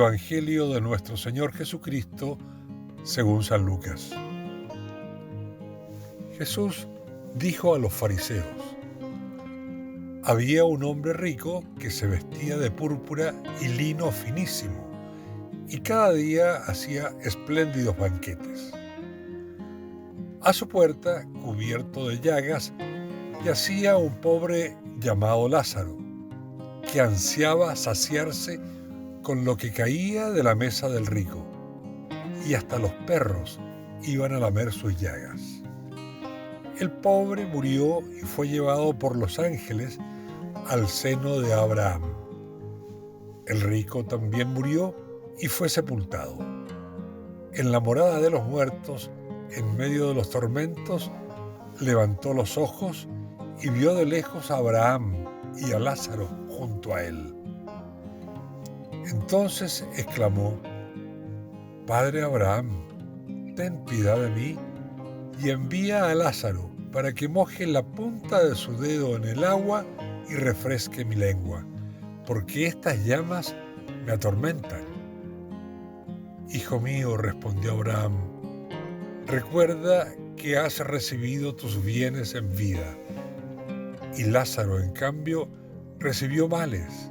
Evangelio de nuestro Señor Jesucristo según San Lucas. Jesús dijo a los fariseos: había un hombre rico que se vestía de púrpura y lino finísimo, y cada día hacía espléndidos banquetes. A su puerta, cubierto de llagas, yacía un pobre llamado Lázaro, que ansiaba saciarse con lo que caía de la mesa del rico, y hasta los perros iban a lamer sus llagas. El pobre murió y fue llevado por los ángeles al seno de Abraham. El rico también murió y fue sepultado. En la morada de los muertos, en medio de los tormentos, levantó los ojos y vio de lejos a Abraham y a Lázaro junto a él. Entonces exclamó: Padre Abraham, ten piedad de mí y envía a Lázaro para que moje la punta de su dedo en el agua y refresque mi lengua, porque estas llamas me atormentan. Hijo mío, respondió Abraham, recuerda que has recibido tus bienes en vida, y Lázaro, en cambio, recibió males.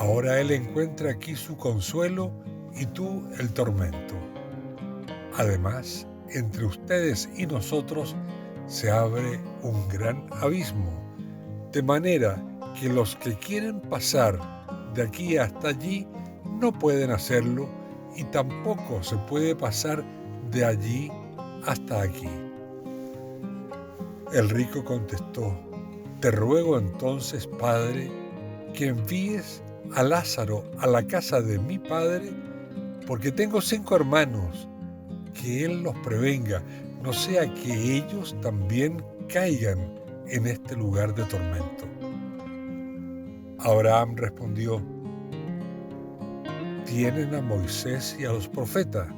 Ahora él encuentra aquí su consuelo y tú el tormento. Además, entre ustedes y nosotros se abre un gran abismo, de manera que los que quieren pasar de aquí hasta allí no pueden hacerlo, y tampoco se puede pasar de allí hasta aquí. El rico contestó: te ruego entonces, Padre, que envíes a Lázaro a la casa de mi padre, porque tengo 5 hermanos, que él los prevenga, no sea que ellos también caigan en este lugar de tormento. Abraham respondió: tienen a Moisés y a los profetas,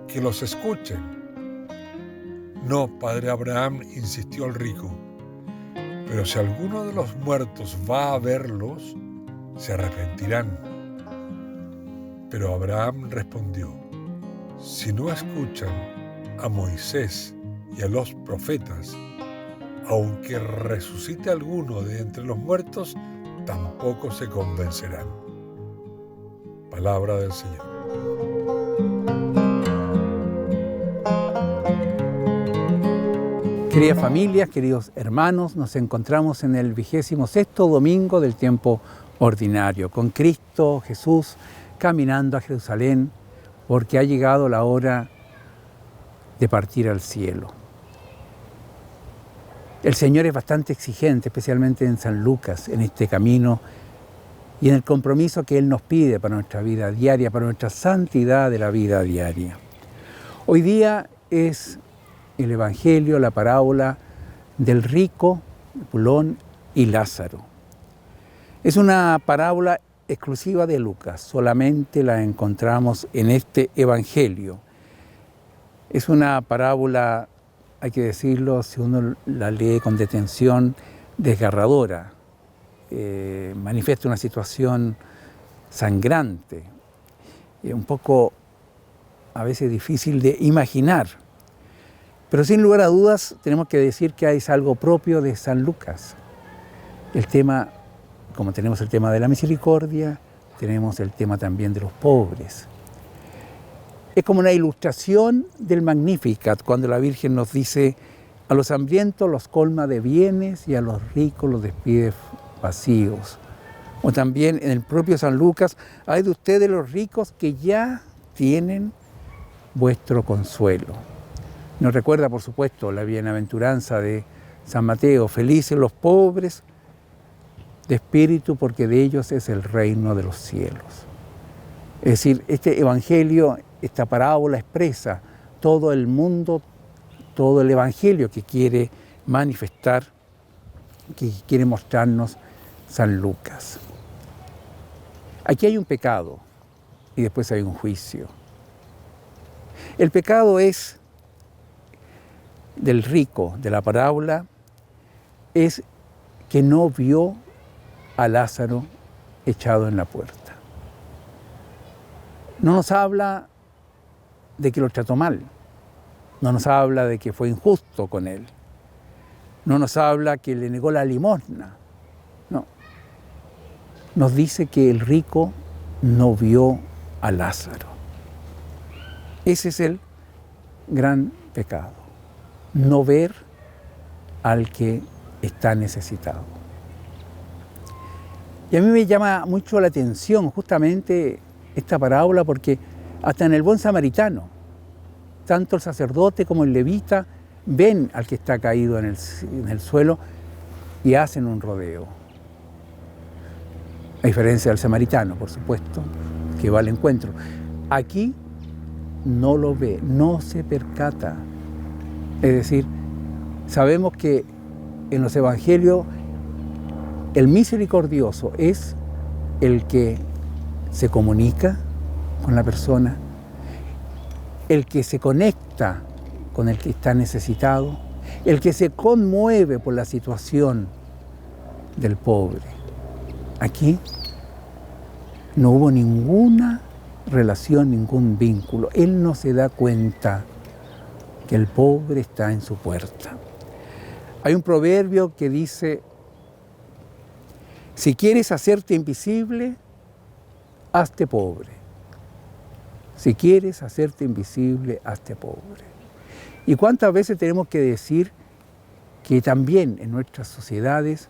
que los escuchen. No, padre Abraham, insistió el rico, pero si alguno de los muertos va a verlos, se arrepentirán. Pero Abraham respondió: si no escuchan a Moisés y a los profetas, aunque resucite alguno de entre los muertos, tampoco se convencerán. Palabra del Señor. Queridas familias, queridos hermanos, nos encontramos en el 26º domingo del tiempo ordinario, con Cristo Jesús caminando a Jerusalén, porque ha llegado la hora de partir al cielo. El Señor es bastante exigente, especialmente en San Lucas, en este camino y en el compromiso que Él nos pide para nuestra vida diaria, para nuestra santidad de la vida diaria. Hoy día es el Evangelio, la parábola del rico, Pulón y Lázaro. Es una parábola exclusiva de Lucas, solamente la encontramos en este Evangelio. Es una parábola, hay que decirlo, si uno la lee con detención, desgarradora. Manifiesta una situación sangrante, un poco a veces difícil de imaginar. Pero sin lugar a dudas tenemos que decir que es algo propio de San Lucas. El tema, como tenemos el tema de la misericordia, tenemos el tema también de los pobres. Es como una ilustración del Magnificat, cuando la Virgen nos dice: a los hambrientos los colma de bienes y a los ricos los despide vacíos. O también en el propio San Lucas: ay de ustedes los ricos que ya tienen vuestro consuelo. Nos recuerda, por supuesto, la bienaventuranza de San Mateo: felices los pobres de espíritu, porque de ellos es el reino de los cielos. Es decir, este Evangelio, esta parábola expresa todo el mundo, todo el Evangelio que quiere manifestar, que quiere mostrarnos San Lucas. Aquí hay un pecado y después hay un juicio. El pecado es del rico de la parábola, es que no vio a Lázaro echado en la puerta. No nos habla de que lo trató mal, no nos habla de que fue injusto con él, no nos habla que le negó la limosna, no. Nos dice que el rico no vio a Lázaro. Ese es el gran pecado, no ver al que está necesitado. Y a mí me llama mucho la atención justamente esta parábola porque hasta en el buen samaritano, tanto el sacerdote como el levita ven al que está caído en el suelo y hacen un rodeo. A diferencia del samaritano, por supuesto, que va al encuentro. Aquí no lo ve, no se percata. Es decir, sabemos que en los evangelios el misericordioso es el que se comunica con la persona, el que se conecta con el que está necesitado, el que se conmueve por la situación del pobre. Aquí no hubo ninguna relación, ningún vínculo. Él no se da cuenta que el pobre está en su puerta. Hay un proverbio que dice: si quieres hacerte invisible, hazte pobre. Si quieres hacerte invisible, hazte pobre. ¿Y cuántas veces tenemos que decir que también en nuestras sociedades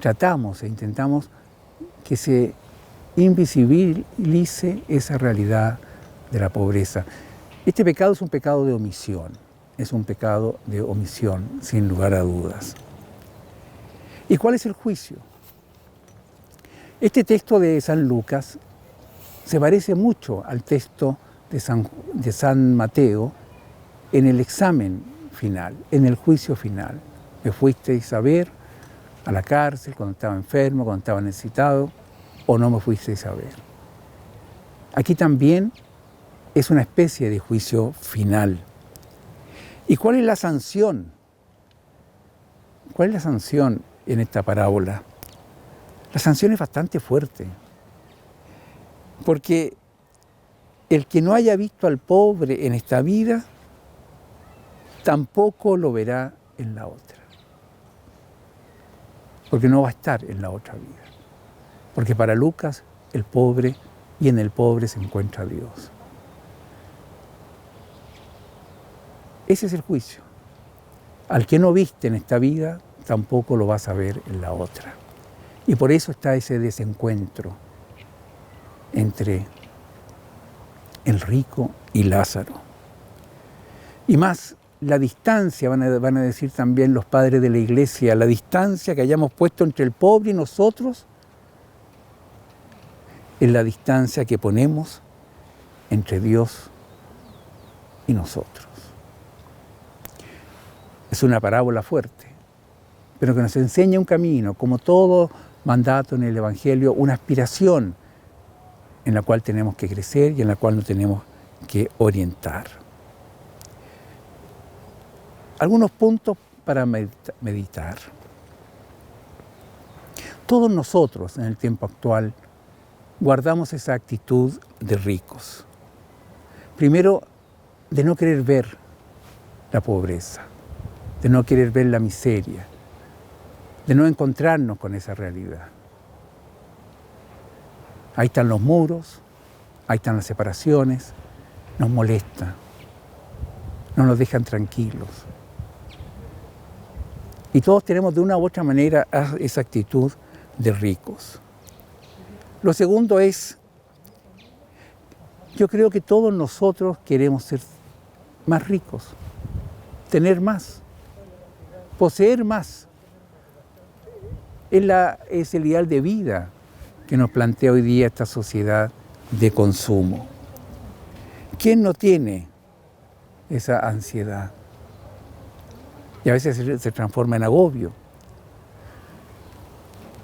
tratamos e intentamos que se invisibilice esa realidad de la pobreza? Este pecado es un pecado de omisión, sin lugar a dudas. ¿Y cuál es el juicio? Este texto de San Lucas se parece mucho al texto de San Mateo en el examen final, en el juicio final. Me fuisteis a ver a la cárcel cuando estaba enfermo, cuando estaba necesitado, o no me fuisteis a ver. Aquí también es una especie de juicio final. ¿Y cuál es la sanción? ¿Cuál es la sanción en esta parábola? La sanción es bastante fuerte, porque el que no haya visto al pobre en esta vida, tampoco lo verá en la otra. Porque no va a estar en la otra vida. Porque para Lucas, el pobre, y en el pobre se encuentra Dios. Ese es el juicio. Al que no viste en esta vida, tampoco lo vas a ver en la otra. Y por eso está ese desencuentro entre el rico y Lázaro. Y más, la distancia, van a decir también los padres de la iglesia, la distancia que hayamos puesto entre el pobre y nosotros es la distancia que ponemos entre Dios y nosotros. Es una parábola fuerte, pero que nos enseña un camino, como todo mandato en el Evangelio, una aspiración en la cual tenemos que crecer y en la cual nos tenemos que orientar. Algunos puntos para meditar. Todos nosotros en el tiempo actual guardamos esa actitud de ricos. Primero, de no querer ver la pobreza, de no querer ver la miseria, de no encontrarnos con esa realidad. Ahí están los muros, ahí están las separaciones, nos molesta, no nos dejan tranquilos. Y todos tenemos de una u otra manera esa actitud de ricos. Lo segundo es, yo creo que todos nosotros queremos ser más ricos, tener más, poseer más. Es el ideal de vida que nos plantea hoy día esta sociedad de consumo. ¿Quién no tiene esa ansiedad? Y a veces se transforma en agobio.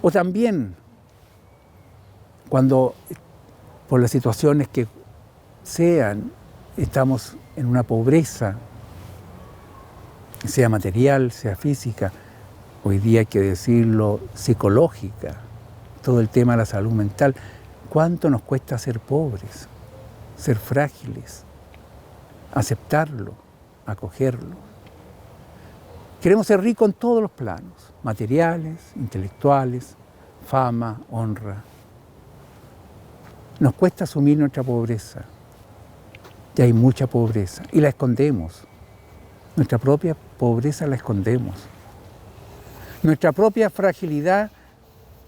O también, cuando por las situaciones que sean, estamos en una pobreza, sea material, sea física, hoy día hay que decirlo, psicológica, todo el tema de la salud mental. ¿Cuánto nos cuesta ser pobres? ser frágiles, aceptarlo, acogerlo. Queremos ser ricos en todos los planos, materiales, intelectuales, fama, honra. Nos cuesta asumir nuestra pobreza. Y hay mucha pobreza y la escondemos. Nuestra propia pobreza la escondemos. Nuestra propia fragilidad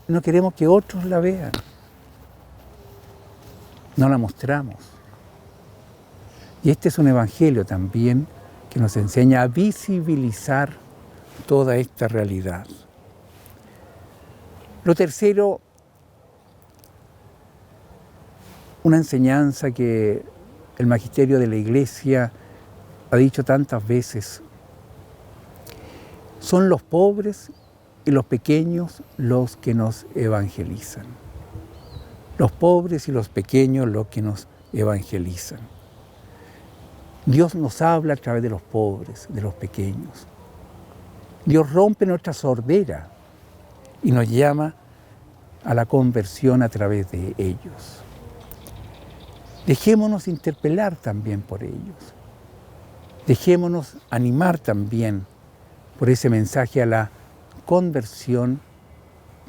no queremos que otros la vean. No la mostramos. Y este es un evangelio también que nos enseña a visibilizar toda esta realidad. Lo tercero, una enseñanza que el magisterio de la Iglesia ha dicho tantas veces: son los pobres y los pequeños los que nos evangelizan. Los pobres y los pequeños los que nos evangelizan. Dios nos habla a través de los pobres, de los pequeños. Dios rompe nuestra sordera y nos llama a la conversión a través de ellos. Dejémonos interpelar también por ellos. Dejémonos animar también por ese mensaje a la conversión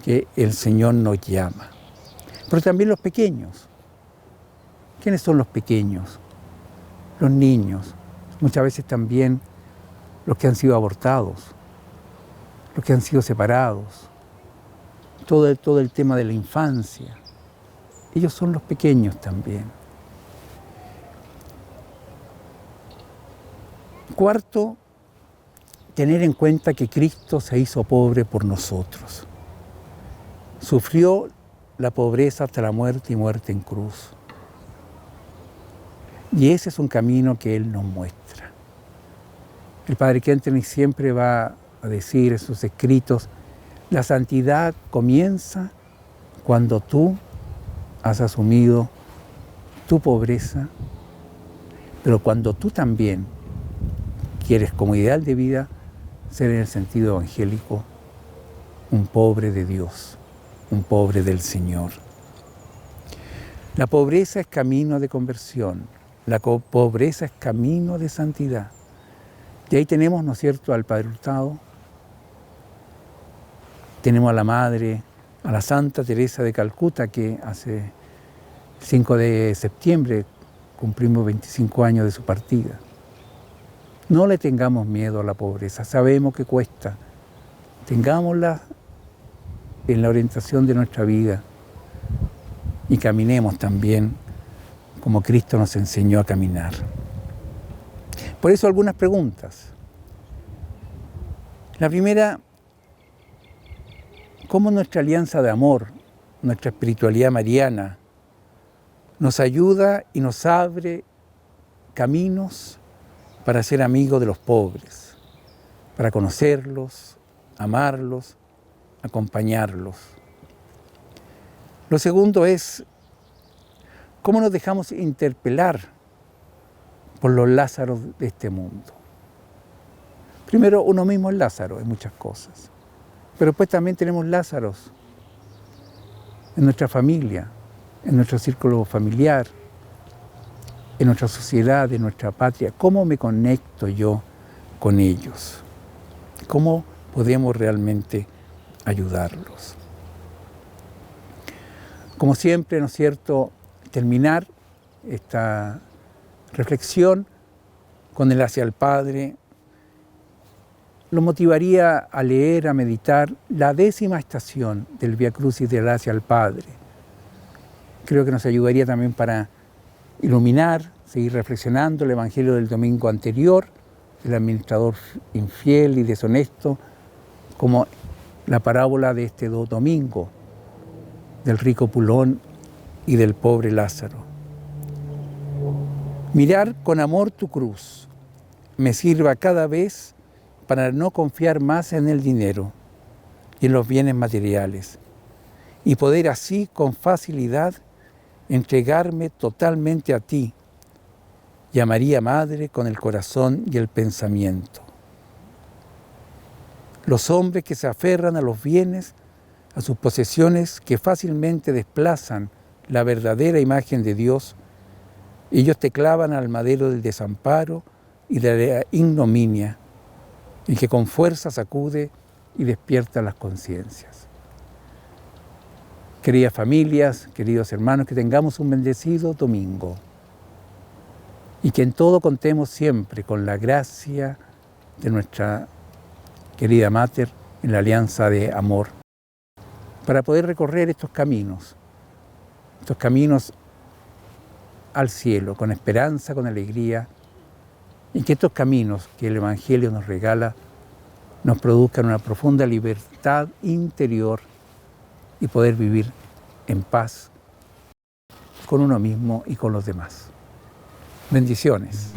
que el Señor nos llama. Pero también los pequeños. ¿Quiénes son los pequeños? Los niños. Muchas veces también los que han sido abortados, los que han sido separados. Todo el tema de la infancia. Ellos son los pequeños también. Cuarto, tener en cuenta que Cristo se hizo pobre por nosotros. Sufrió la pobreza hasta la muerte y muerte en cruz. Y ese es un camino que Él nos muestra. El Padre Kentenich siempre va a decir en sus escritos: la santidad comienza cuando tú has asumido tu pobreza, pero cuando tú también quieres como ideal de vida ser, en el sentido evangélico, un pobre de Dios, un pobre del Señor. La pobreza es camino de conversión, la pobreza es camino de santidad. Y ahí tenemos, ¿no es cierto?, al Padre Hurtado, tenemos a la Madre, a la Santa Teresa de Calcuta, que hace 5 de septiembre cumplimos 25 años de su partida. No le tengamos miedo a la pobreza, sabemos que cuesta. Tengámosla en la orientación de nuestra vida y caminemos también como Cristo nos enseñó a caminar. Por eso algunas preguntas. La primera: ¿cómo nuestra alianza de amor, nuestra espiritualidad mariana, nos ayuda y nos abre caminos para ser amigos de los pobres, para conocerlos, amarlos, acompañarlos? Lo segundo es: ¿cómo nos dejamos interpelar por los Lázaros de este mundo? Primero, uno mismo es Lázaro en muchas cosas, pero después también tenemos Lázaros en nuestra familia, en nuestro círculo familiar, en nuestra sociedad, en nuestra patria. ¿Cómo me conecto yo con ellos? ¿Cómo podemos realmente ayudarlos? Como siempre, ¿no es cierto?, terminar esta reflexión con el hacia el Padre lo motivaría a leer, a meditar la 10ª estación del Vía Crucis del hacia el Padre. Creo que nos ayudaría también para iluminar, seguir reflexionando el Evangelio del domingo anterior, del administrador infiel y deshonesto, como la parábola de este domingo, del rico Pulón y del pobre Lázaro. Mirar con amor tu cruz me sirva cada vez para no confiar más en el dinero y en los bienes materiales, y poder así con facilidad entregarme totalmente a ti y a María Madre con el corazón y el pensamiento. Los hombres que se aferran a los bienes, a sus posesiones que fácilmente desplazan la verdadera imagen de Dios, Ellos te clavan al madero del desamparo y de la ignominia, y que con fuerza sacude y despierta las conciencias. Queridas familias, queridos hermanos, que tengamos un bendecido domingo y que en todo contemos siempre con la gracia de nuestra querida Mater en la alianza de amor para poder recorrer estos caminos al cielo, con esperanza, con alegría, y que estos caminos que el Evangelio nos regala nos produzcan una profunda libertad interior y poder vivir en paz con uno mismo y con los demás. Bendiciones.